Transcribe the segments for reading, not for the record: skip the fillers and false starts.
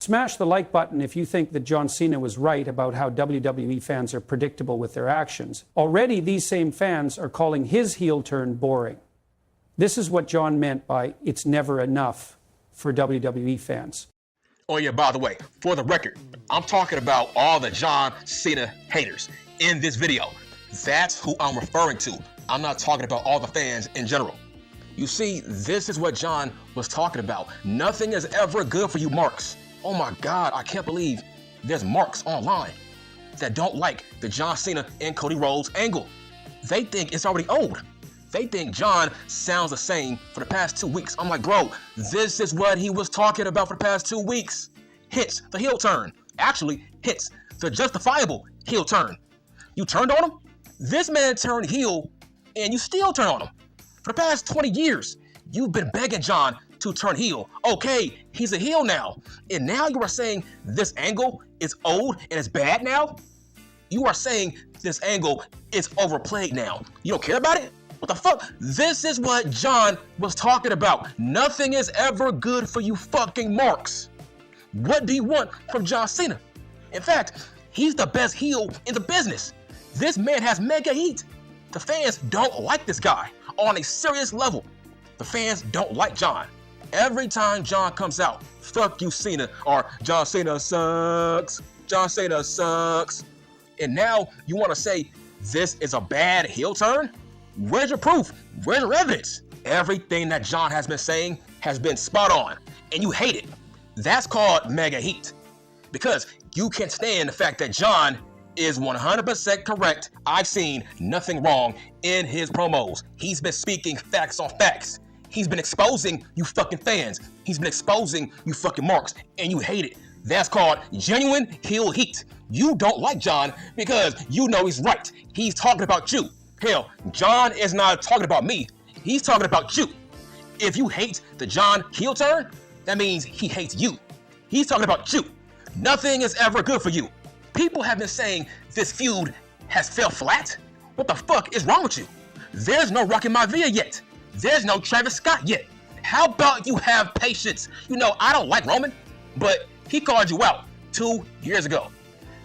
Smash the like button if you think that John Cena was right about how WWE fans are predictable with their actions. Already, these same fans are calling his heel turn boring. This is what John meant by "it's never enough" for WWE fans. Oh yeah, by the way, for the record, I'm talking about all the John Cena haters in this video. That's who I'm referring to. I'm not talking about all the fans in general. You see, this is what John was talking about. Nothing is ever good for you marks. Oh my God, I can't believe there's marks online that don't like the John Cena and Cody Rhodes angle. They think it's already old. They think John sounds the same for the past 2 weeks. I'm like, bro, this is what he was talking about for the past 2 weeks. Hits the heel turn. Actually, hits the justifiable heel turn. You turned on him? This man turned heel and you still turn on him. For the past 20 years, you've been begging John to turn heel. Okay, he's a heel now. And now you are saying this angle is old and it's bad now? You are saying this angle is overplayed now. You don't care about it? What the fuck? This is what John was talking about. Nothing is ever good for you fucking marks. What do you want from John Cena? In fact, he's the best heel in the business. This man has mega heat. The fans don't like this guy on a serious level. The fans don't like John. Every time John comes out, fuck you Cena, or John Cena sucks, John Cena sucks. And now you want to say this is a bad heel turn? Where's your proof? Where's your evidence? Everything that John has been saying has been spot on, and you hate it. That's called mega heat. Because you can't stand the fact that John is 100% correct. I've seen nothing wrong in his promos. He's been speaking facts on facts. He's been exposing you fucking fans. He's been exposing you fucking marks, and you hate it. That's called genuine heel heat. You don't like John because you know he's right. He's talking about you. Hell, John is not talking about me. He's talking about you. If you hate the John heel turn, that means he hates you. He's talking about you. Nothing is ever good for you. People have been saying this feud has fell flat. What the fuck is wrong with you? There's no Rocky Maivia yet. There's no Travis Scott yet. How about you have patience? You know, I don't like Roman, but he called you out 2 years ago.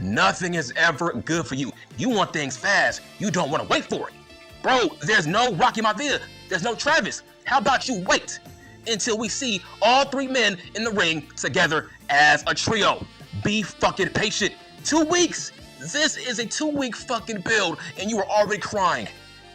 Nothing is ever good for you. You want things fast. You don't want to wait for it. Bro, there's no Rocky Maivia. There's no Travis. How about you wait until we see all 3 men in the ring together as a trio? Be fucking patient. 2 weeks. This is a 2-week fucking build, and you are already crying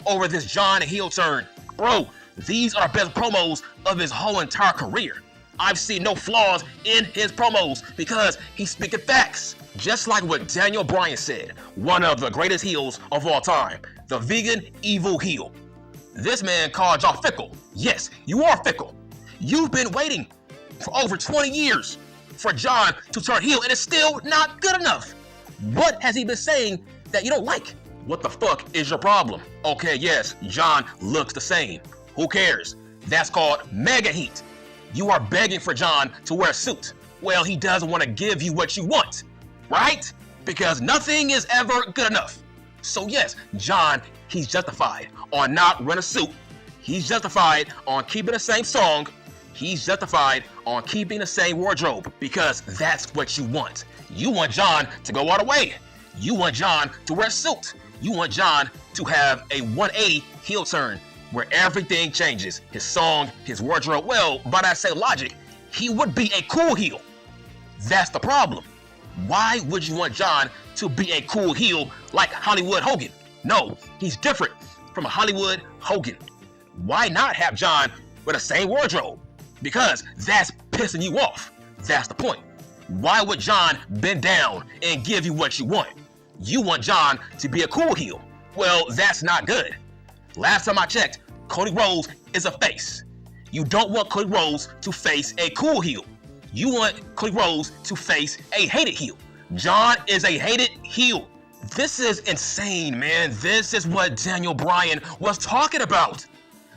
over this John heel turn. Bro, these are the best promos of his whole entire career. I've seen no flaws in his promos because he's speaking facts. Just like what Daniel Bryan said, one of the greatest heels of all time, the vegan evil heel. This man called y'all fickle. Yes, you are fickle. You've been waiting for over 20 years for John to turn heel, and it's still not good enough. What has he been saying that you don't like? What the fuck is your problem? Okay, yes, John looks the same. Who cares? That's called mega heat. You are begging for John to wear a suit. Well, he doesn't want to give you what you want, right? Because nothing is ever good enough. So yes, John, he's justified on not wearing a suit. He's justified on keeping the same song. He's justified on keeping the same wardrobe because that's what you want. You want John to go all the way. You want John to wear a suit. You want John to have a 180 heel turn where everything changes. His song, his wardrobe. Well, by that same logic, he would be a cool heel. That's the problem. Why would you want John to be a cool heel like Hollywood Hogan? No, he's different from a Hollywood Hogan. Why not have John with the same wardrobe? Because that's pissing you off. That's the point. Why would John bend down and give you what you want? You want John to be a cool heel. Well, that's not good. Last time I checked, Cody Rhodes is a face. You don't want Cody Rhodes to face a cool heel. You want Cody Rhodes to face a hated heel. John is a hated heel. This is insane, man. This is what Daniel Bryan was talking about.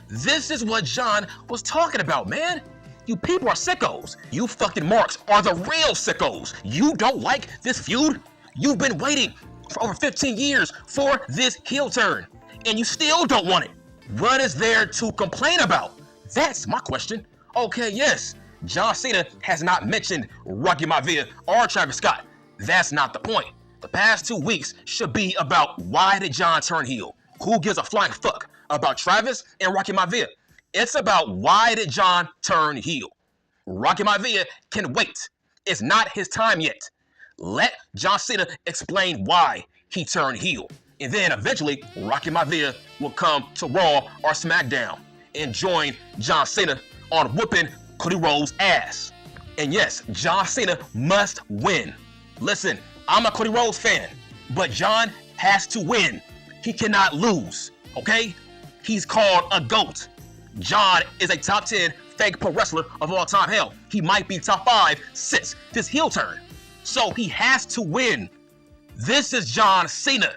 This is what John was talking about, man. You people are sickos. You fucking marks are the real sickos. You don't like this feud? You've been waiting for over 15 years for this heel turn, and you still don't want it. What is there to complain about? That's my question. Okay, yes, John Cena has not mentioned Rocky Maivia or Travis Scott. That's not the point. The past 2 weeks should be about why did John turn heel? Who gives a flying fuck about Travis and Rocky Maivia? It's about why did John turn heel? Rocky Maivia can wait. It's not his time yet. Let John Cena explain why he turned heel. And then eventually, Rocky Maivia will come to Raw or SmackDown and join John Cena on whooping Cody Rhodes' ass. And yes, John Cena must win. Listen, I'm a Cody Rhodes fan, but John has to win. He cannot lose, okay? He's called a GOAT. John is a top 10 fake pro wrestler of all time. Hell, he might be top 5 since this heel turn. So he has to win. This is John Cena.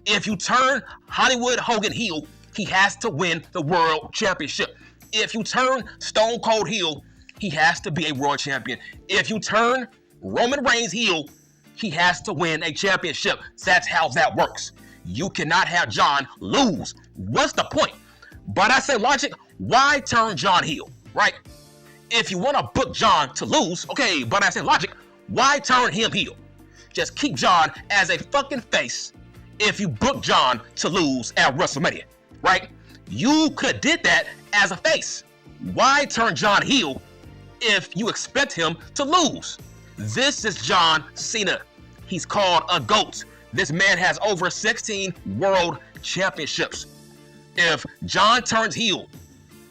If you turn Hollywood Hogan heel, he has to win the world championship. If you turn Stone Cold heel, he has to be a world champion. If you turn Roman Reigns heel, he has to win a championship. That's how that works. You cannot have John lose. What's the point? But I say logic, why turn John heel, right? If you want to book John to lose, okay, but I say logic, why turn him heel? Just keep John as a fucking face if you book John to lose at WrestleMania, right? You could have did that as a face. Why turn John heel if you expect him to lose? This is John Cena. He's called a GOAT. This man has over 16 world championships. If John turns heel,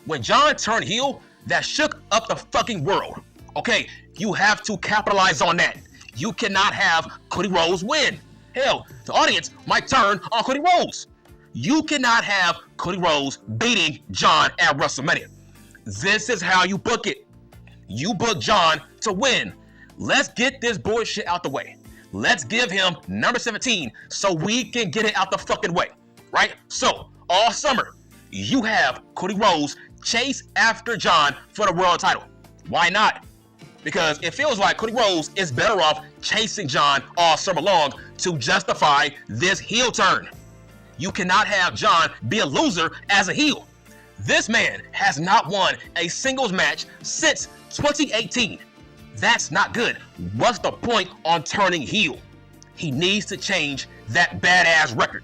when John turned heel, that shook up the fucking world. Okay, you have to capitalize on that. You cannot have Cody Rhodes win. Hell, the audience might turn on Cody Rhodes. You cannot have Cody Rhodes beating John at WrestleMania. This is how you book it. You book John to win. Let's get this bullshit out the way. Let's give him number 17 so we can get it out the fucking way, right? So, all summer, you have Cody Rhodes chase after John for the world title. Why not? Because it feels like Cody Rhodes is better off chasing John all summer long to justify this heel turn. You cannot have John be a loser as a heel. This man has not won a singles match since 2018. That's not good. What's the point on turning heel? He needs to change that badass record.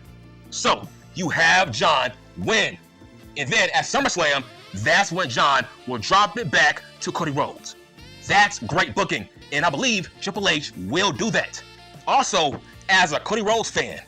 So, you have John win. And then at SummerSlam, that's when John will drop it back to Cody Rhodes. That's great booking, and I believe Triple H will do that. Also, as a Cody Rhodes fan,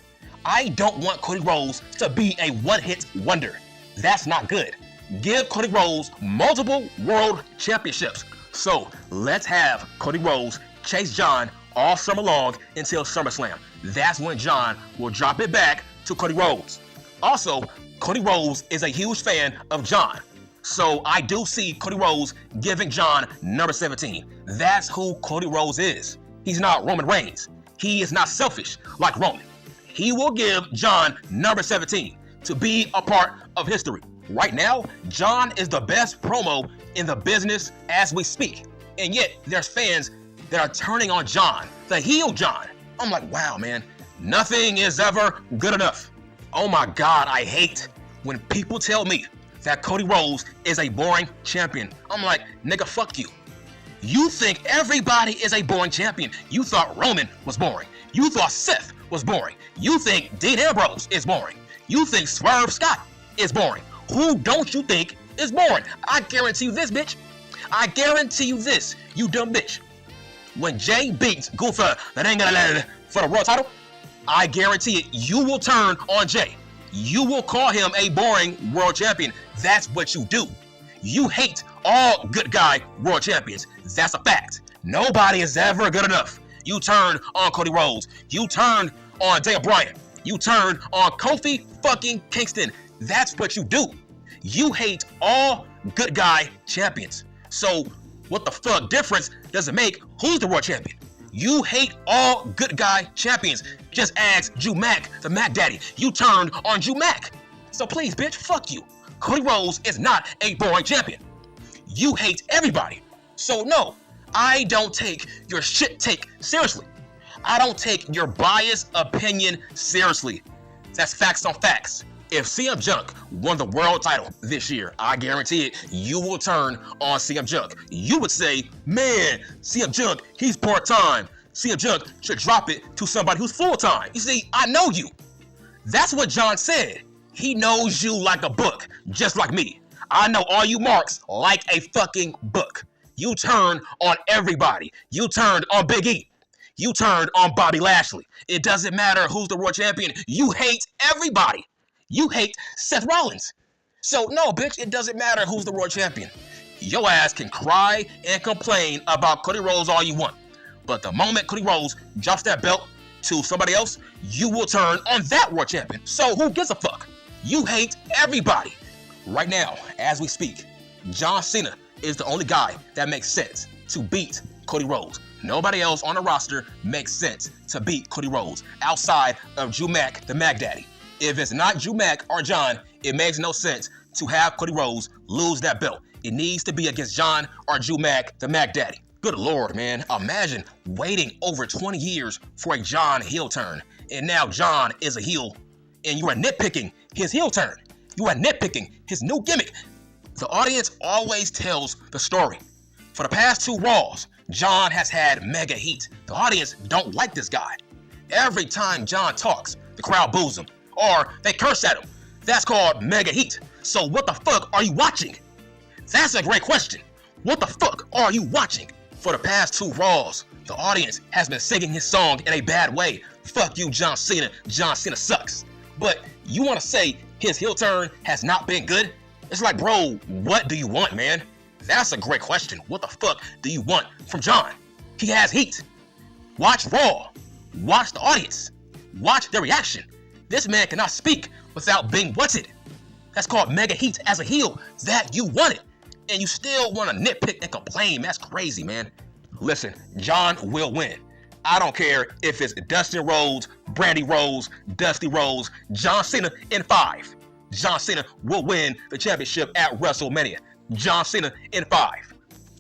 I don't want Cody Rhodes to be a one-hit wonder. That's not good. Give Cody Rhodes multiple world championships. So let's have Cody Rhodes chase John all summer long until SummerSlam. That's when John will drop it back to Cody Rhodes. Also, Cody Rhodes is a huge fan of John. So I do see Cody Rhodes giving John number 17. That's who Cody Rhodes is. He's not Roman Reigns. He is not selfish like Roman. He will give John number 17 to be a part of history. Right now, John is the best promo in the business as we speak. And yet, there's fans that are turning on John, the heel John. I'm like, wow, man, nothing is ever good enough. Oh my God, I hate when people tell me that Cody Rhodes is a boring champion. I'm like, nigga, fuck you. You think everybody is a boring champion. You thought Roman was boring. You thought Seth was boring. You think Dean Ambrose is boring. You think Swerve Scott is boring. Who don't you think is boring? I guarantee you this, bitch. I guarantee you this, you dumb bitch. When Jay beats Gunther for the world title, I guarantee it, you will turn on Jay. You will call him a boring world champion. That's what you do. You hate all good guy world champions. That's a fact. Nobody is ever good enough. You turn on Cody Rhodes. You turn on Daniel Bryan. You turn on Kofi fucking Kingston. That's what you do. You hate all good guy champions. So what the fuck difference does it make who's the world champion? You hate all good guy champions. Just ask Drew Mack, the Mac Daddy. You turned on Drew Mack. So please, bitch, fuck you. Cody Rhodes is not a boring champion. You hate everybody. So no, I don't take your shit take seriously. I don't take your biased opinion seriously. That's facts on facts. If CM Junk won the world title this year, I guarantee it, you will turn on CM Junk. You would say, man, CM Junk, he's part-time. CM Junk should drop it to somebody who's full-time. You see, I know you. That's what John said. He knows you like a book, just like me. I know all you marks like a fucking book. You turned on everybody. You turned on Big E. You turned on Bobby Lashley. It doesn't matter who's the world champion. You hate everybody. You hate Seth Rollins. So no, bitch, it doesn't matter who's the world champion. Your ass can cry and complain about Cody Rhodes all you want. But the moment Cody Rhodes drops that belt to somebody else, you will turn on that world champion. So who gives a fuck? You hate everybody. Right now, as we speak, John Cena is the only guy that makes sense to beat Cody Rhodes. Nobody else on the roster makes sense to beat Cody Rhodes outside of Drew Mac, the Mac Daddy. If it's not Drew Mac or John, it makes no sense to have Cody Rhodes lose that belt. It needs to be against John or Drew Mac, the Mac Daddy. Good Lord, man. Imagine waiting over 20 years for a John heel turn. And now John is a heel. And you are nitpicking his heel turn. You are nitpicking his new gimmick. The audience always tells the story. For the past 2 Raws, John has had mega heat. The audience don't like this guy. Every time John talks, the crowd boos him. Or they curse at him. That's called mega heat. So what the fuck are you watching? That's a great question. What the fuck are you watching? For the past 2 Raws, the audience has been singing his song in a bad way. Fuck you, John Cena. John Cena sucks. But you want to say his heel turn has not been good? It's like, bro, what do you want, man? That's a great question. What the fuck do you want from John? He has heat. Watch Raw. Watch the audience. Watch their reaction. This man cannot speak without being what's-it. That's called mega heat as a heel that you wanted. And you still want to nitpick and complain. That's crazy, man. Listen, John will win. I don't care if it's Dustin Rhodes, Brandy Rhodes, Dusty Rhodes, John Cena in 5. John Cena will win the championship at WrestleMania. John Cena in 5.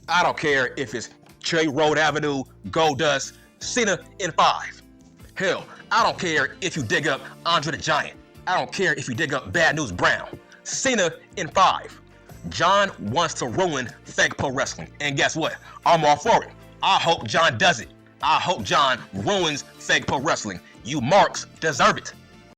I don't care if it's Cherry Road Avenue, Goldust, Cena in 5. Hell, I don't care if you dig up Andre the Giant. I don't care if you dig up Bad News Brown. Cena in 5. John wants to ruin fake pro wrestling. And guess what? I'm all for it. I hope John does it. I hope John ruins fake pro wrestling. You marks deserve it.